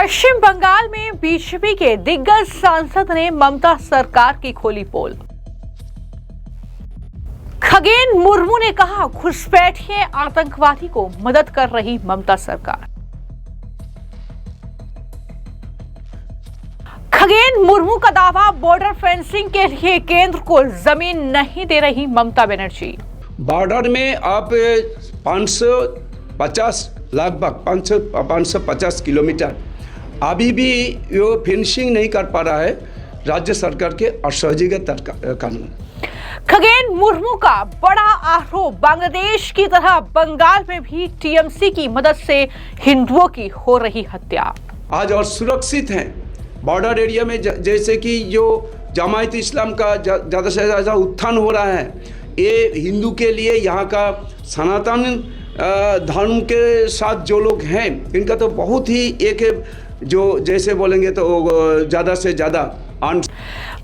पश्चिम बंगाल में बीजेपी के दिग्गज सांसद ने ममता सरकार की खोली पोल। खगेन मुर्मू ने कहा, घुसपैठिए आतंकवादी को मदद कर रही ममता सरकार। खगेन मुर्मू का दावा, बॉर्डर फेंसिंग के लिए केंद्र को जमीन नहीं दे रही ममता बनर्जी। बॉर्डर में आप 550 लगभग 550 किलोमीटर अभी भी वो फिनिशिंग नहीं कर पा रहा है राज्य सरकार के असहयोग कानून। खगेन मुर्मू का बड़ा आरोप, बांग्लादेश की तरह बंगाल में भी टीएमसी की मदद से हिंदुओं की हो रही हत्या। आज और सुरक्षित हैं बॉर्डर एरिया में, जैसे कि जो जमात इस्लाम का ज़्यादा से ज़्यादा उत्थान हो रहा है, ये हिंदू के लिए यहाँ का सनातन धर्म के साथ जो लोग हैं इनका तो बहुत ही एक जो जैसे बोलेंगे तो ज़्यादा से ज़्यादा।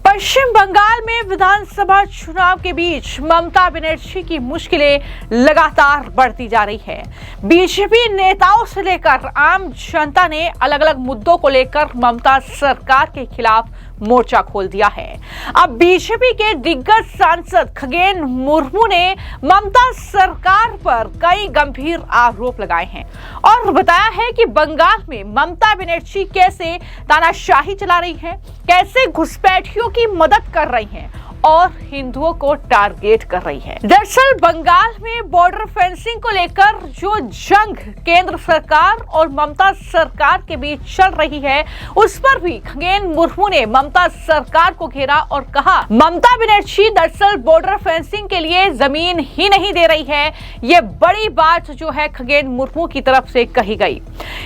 पश्चिम बंगाल में विधानसभा चुनाव के बीच ममता बनर्जी की मुश्किलें लगातार बढ़ती जा रही है। बीजेपी नेताओं से लेकर आम जनता ने अलग अलग मुद्दों को लेकर ममता सरकार के खिलाफ मोर्चा खोल दिया है। अब बीजेपी के दिग्गज सांसद खगेन मुर्मू ने ममता सरकार पर कई गंभीर आरोप लगाए हैं और बताया है कि बंगाल में ममता बनर्जी कैसे तानाशाही चला रही है, कैसे घुसपैठियों की मदद कर रही हैं और हिंदुओं को टारगेट कर रही है। दरअसल बंगाल में बॉर्डर फेंसिंग को लेकर जो जंग केंद्र सरकार और ममता सरकार के बीच चल रही है, उस पर भी खगेन मुर्मू ने ममता सरकार को घेरा और कहा, ममता बनर्जी दरअसल बॉर्डर फेंसिंग के लिए जमीन ही नहीं दे रही है। ये बड़ी बात जो है खगेन मुर्मू की तरफ से कही गई।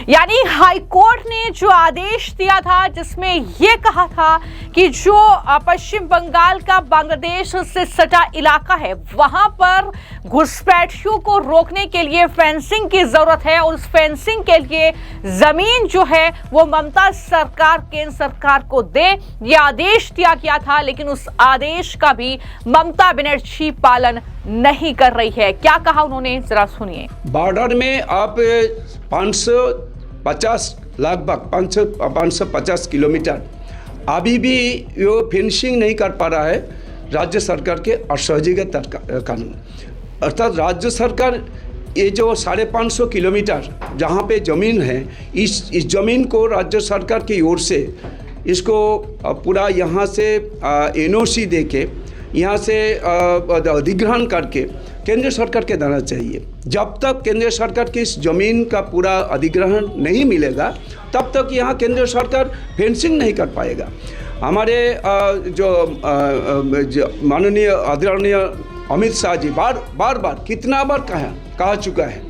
यानी हाईकोर्ट ने जो आदेश दिया था जिसमें यह कहा था कि जो पश्चिम बंगाल का बांग्लादेश से सटा इलाका है, वहां पर घुसपैठियों को रोकने के लिए फेंसिंग की जरूरत है और उस फेंसिंग के लिए जमीन जो है वो ममता सरकार केंद्र सरकार को दे, ये आदेश दिया गया था। लेकिन उस आदेश का भी ममता बनर्जी पालन नहीं कर रही है। क्या कहा उन्होंने, जरा सुनिए। बॉर्डर में आप 550 लगभग 550 किलोमीटर अभी भी वो फिनिशिंग नहीं कर पा रहा है राज्य सरकार के असहयोग कानून। अर्थात राज्य सरकार ये जो 550 किलोमीटर जहाँ पे ज़मीन है, इस ज़मीन को राज्य सरकार की ओर से इसको पूरा यहाँ से एनओसी दे के यहाँ से अधिग्रहण करके केंद्र सरकार के देना चाहिए। जब तक केंद्र सरकार की इस ज़मीन का पूरा अधिग्रहण नहीं मिलेगा तब तक यहाँ केंद्र सरकार फेंसिंग नहीं कर पाएगा। हमारे जो माननीय आदरणीय अमित शाह जी बार कितना बार कहा चुका है,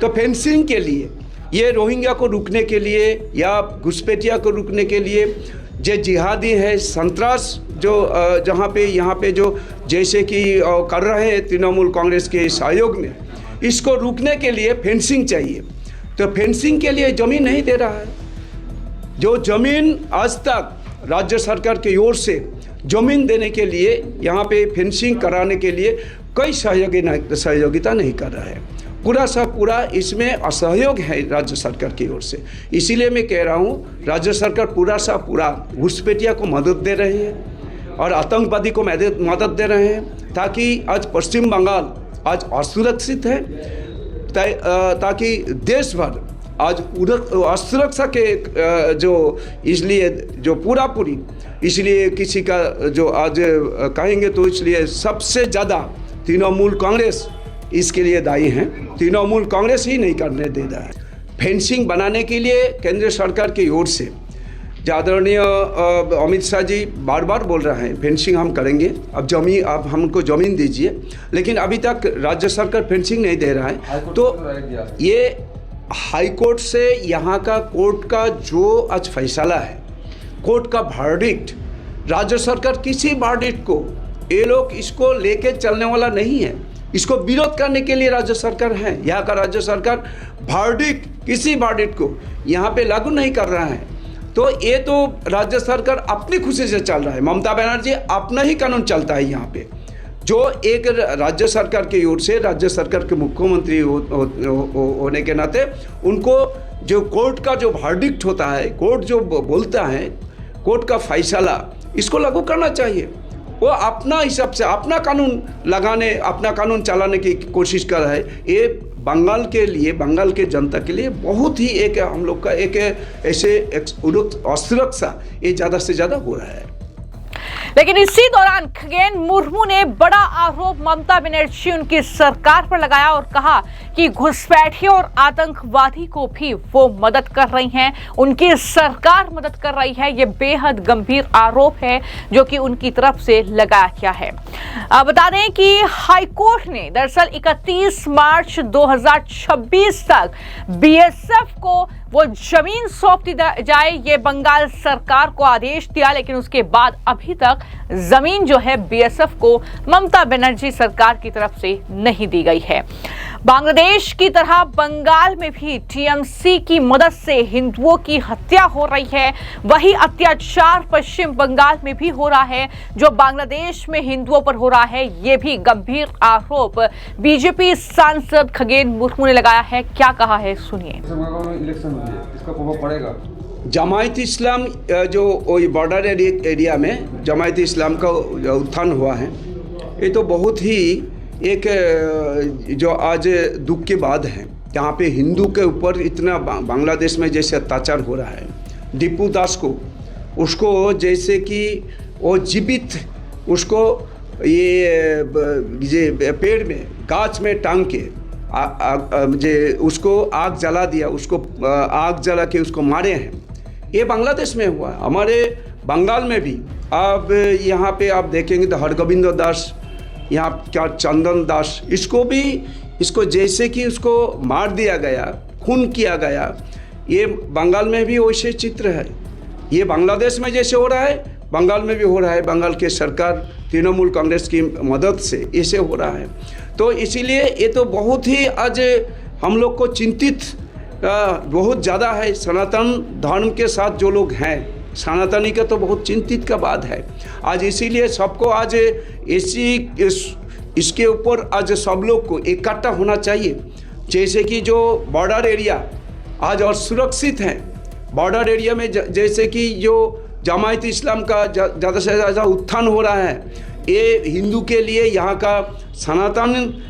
तो फेंसिंग के लिए, ये रोहिंग्या को रुकने के लिए या घुसपैठिया को रुकने के लिए, जो जिहादी है, संतरास जो यहाँ पे जो जैसे कि कर रहे हैं तृणमूल कांग्रेस के सहयोग में, इसको रुकने के लिए फेंसिंग चाहिए। तो फेंसिंग के लिए ज़मीन नहीं दे रहा है। जो ज़मीन आज तक राज्य सरकार की ओर से ज़मीन देने के लिए, यहाँ पे फेंसिंग कराने के लिए कोई सहयोगिता नहीं कर रहा है। पूरा सा पूरा इसमें असहयोग है राज्य सरकार की ओर से। इसीलिए मैं कह रहा हूँ राज्य सरकार पूरा सा पूरा घुसपैठिया को मदद दे रही है और आतंकवादी को मदद दे रहे हैं, ताकि आज पश्चिम बंगाल आज असुरक्षित है, ताकि देश भर आज असुरक्षा के जो इसलिए जो पूरी इसलिए किसी का जो आज कहेंगे तो इसलिए सबसे ज़्यादा तृणमूल कांग्रेस इसके लिए दायी हैं। तृणमूल कांग्रेस ही नहीं करने दे रहा है। फेंसिंग बनाने के लिए केंद्र सरकार की ओर से आदरणीय अमित शाह जी बार बोल रहे हैं फेंसिंग हम करेंगे, अब जमीन आप हमको ज़मीन दीजिए, लेकिन अभी तक राज्य सरकार फेंसिंग नहीं दे रहा है। तो ये हाईकोर्ट से यहाँ का कोर्ट का जो आज फैसला है, कोर्ट का वर्डिक्ट, राज्य सरकार किसी वर्डिक्ट को, ये लोग इसको लेके चलने वाला नहीं है। इसको विरोध करने के लिए राज्य सरकार है। यहाँ का राज्य सरकार वर्डिक्ट, किसी वर्डिक्ट को यहाँ पे लागू नहीं कर रहा है। तो ये तो राज्य सरकार अपनी खुशी से चल रहा है। ममता बनर्जी अपना ही कानून चलता है यहाँ पे। जो एक राज्य सरकार की ओर से, राज्य सरकार के मुख्यमंत्री होने के नाते उनको जो कोर्ट का जो वर्डिक्ट होता है, कोर्ट जो बोलता है, कोर्ट का फैसला, इसको लागू करना चाहिए। वो अपना हिसाब से अपना कानून लगाने, अपना कानून चलाने की कोशिश कर रहा है। ये बंगाल के लिए, बंगाल के जनता के लिए बहुत ही एक हम लोग का एक ऐसे असुरक्षा ये ज़्यादा से ज़्यादा हो रहा है। लेकिन इसी दौरान खगेन मुर्मू ने बड़ा आरोप ममता बनर्जी उनकी सरकार पर लगाया और कहा कि घुसपैठियों और आतंकवादी को भी वो मदद कर रही हैं, उनकी सरकार मदद कर रही है। ये बेहद गंभीर आरोप है जो कि उनकी तरफ से लगाया गया है। बता दें कि हाईकोर्ट ने दरअसल 31 मार्च 2026 तक बीएसएफ को वो जमीन सौंप दी जाए, ये बंगाल सरकार को आदेश दिया, लेकिन उसके बाद अभी तक जमीन जो है बीएसएफ को ममता बनर्जी सरकार की तरफ से नहीं दी गई है। बांग्लादेश की तरह बंगाल में भी टीएमसी की मदद से हिंदुओं की हत्या हो रही है। वही अत्याचार पश्चिम बंगाल में भी हो रहा है जो बांग्लादेश में हिंदुओं पर हो रहा है। ये भी गंभीर आरोप बीजेपी सांसद खगेन मुर्मू ने लगाया है। क्या कहा है सुनिए। इसका प्रभाव पड़ेगा। जमायत इस्लाम जो बॉर्डर एरिया में जमायत इस्लाम का उत्थान हुआ है, ये तो बहुत ही एक जो आज दुख की बात है। यहाँ पे हिंदू के ऊपर इतना बांग्लादेश में जैसे अत्याचार हो रहा है। दीपू दास को उसको जैसे कि वो जीवित उसको ये पेड़ में गाछ में टांग के उसको आग जला दिया, उसको आग जला के उसको मारे हैं। ये बांग्लादेश में हुआ। हमारे बंगाल में भी अब यहाँ पे आप देखेंगे तो हरगोविंद दास, यहाँ क्या चंदन दास, इसको जैसे कि उसको मार दिया गया, खून किया गया। ये बंगाल में भी वैसे चित्र है। ये बांग्लादेश में जैसे हो रहा है, बंगाल में भी हो रहा है। बंगाल के सरकार तृणमूल कांग्रेस की मदद से ऐसे हो रहा है। तो इसीलिए ये तो बहुत ही आज हम लोग को चिंतित बहुत ज़्यादा है। सनातन धर्म के साथ जो लोग हैं, सनातनी का तो बहुत चिंतित का बात है आज। इसीलिए सबको आज इसके ऊपर आज सब लोग को इकट्ठा होना चाहिए। जैसे कि जो बॉर्डर एरिया आज और सुरक्षित हैं, बॉर्डर एरिया में जैसे कि जो जमायत इस्लाम का ज़्यादा से ज़्यादा उत्थान हो रहा है, ये हिंदू के लिए यहाँ का सनातन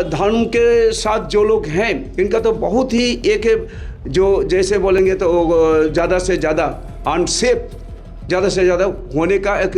धर्म के साथ जो लोग हैं, इनका तो बहुत ही एक जो जैसे बोलेंगे तो ज़्यादा से ज़्यादा अनसेफ ज़्यादा से ज़्यादा होने का एक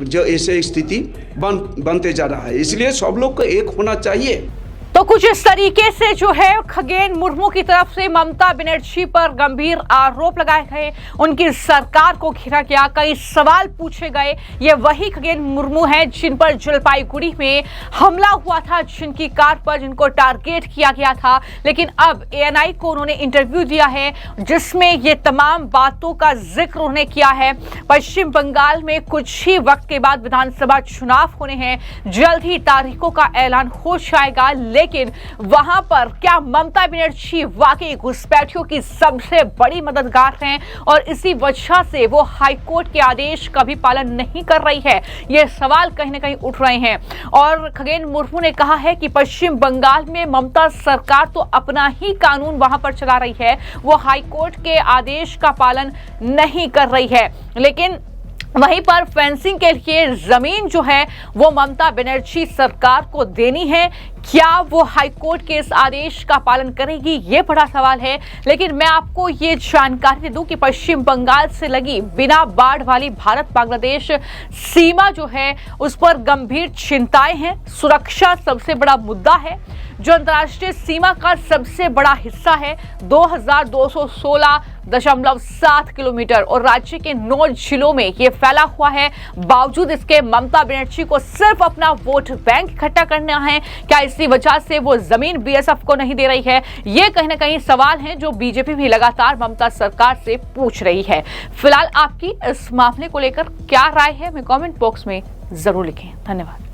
जो ऐसे स्थिति बनते जा रहा है। इसलिए सब लोग को एक होना चाहिए। तो कुछ इस तरीके से जो है खगेन मुर्मू की तरफ से ममता बनर्जी पर गंभीर आरोप लगाए गए, उनकी सरकार को घेरा गया, कई सवाल पूछे गए। ये वही खगेन मुर्मू हैं जिन पर जलपाईगुड़ी में हमला हुआ था, जिनकी कार पर जिनको टारगेट किया गया था। लेकिन अब एएनआई को उन्होंने इंटरव्यू दिया है जिसमें ये तमाम बातों का जिक्र उन्होंने किया है। पश्चिम बंगाल में कुछ ही वक्त के बाद विधानसभा चुनाव होने हैं, जल्द ही तारीखों का ऐलान हो जाएगा। लेकिन वहां पर क्या ममता बनर्जी वाकई घुसपैठियों की सबसे बड़ी मददगार हैं और इसी वजह से वो हाईकोर्ट के आदेश का भी पालन नहीं कर रही है? ये सवाल कहीं ना कहीं उठ रहे हैं। और खगेन मुर्मू ने कहा है कि पश्चिम बंगाल में ममता सरकार तो अपना ही कानून वहां पर चला रही है, वो हाईकोर्ट के आदेश का पालन नहीं कर रही है। लेकिन वहीं पर फेंसिंग के लिए जमीन जो है वो ममता बनर्जी सरकार को देनी है। क्या वो हाईकोर्ट के इस आदेश का पालन करेगी, ये बड़ा सवाल है। लेकिन मैं आपको ये जानकारी दे दूं कि पश्चिम बंगाल से लगी बिना बाढ़ वाली भारत बांग्लादेश सीमा जो है उस पर गंभीर चिंताएं हैं। सुरक्षा सबसे बड़ा मुद्दा है जो अंतर्राष्ट्रीय सीमा का सबसे बड़ा हिस्सा है। 2216.7 किलोमीटर और राज्य के 9 जिलों में ये फैला हुआ है। बावजूद इसके ममता बनर्जी को सिर्फ अपना वोट बैंक इकट्ठा करना है। क्या इसी वजह से वो जमीन बीएसएफ को नहीं दे रही है? ये कहीं ना कहीं सवाल हैं जो बीजेपी भी लगातार ममता सरकार से पूछ रही है। फिलहाल आपकी इस मामले को लेकर क्या राय है, हमें कमेंट बॉक्स में जरूर लिखें। धन्यवाद।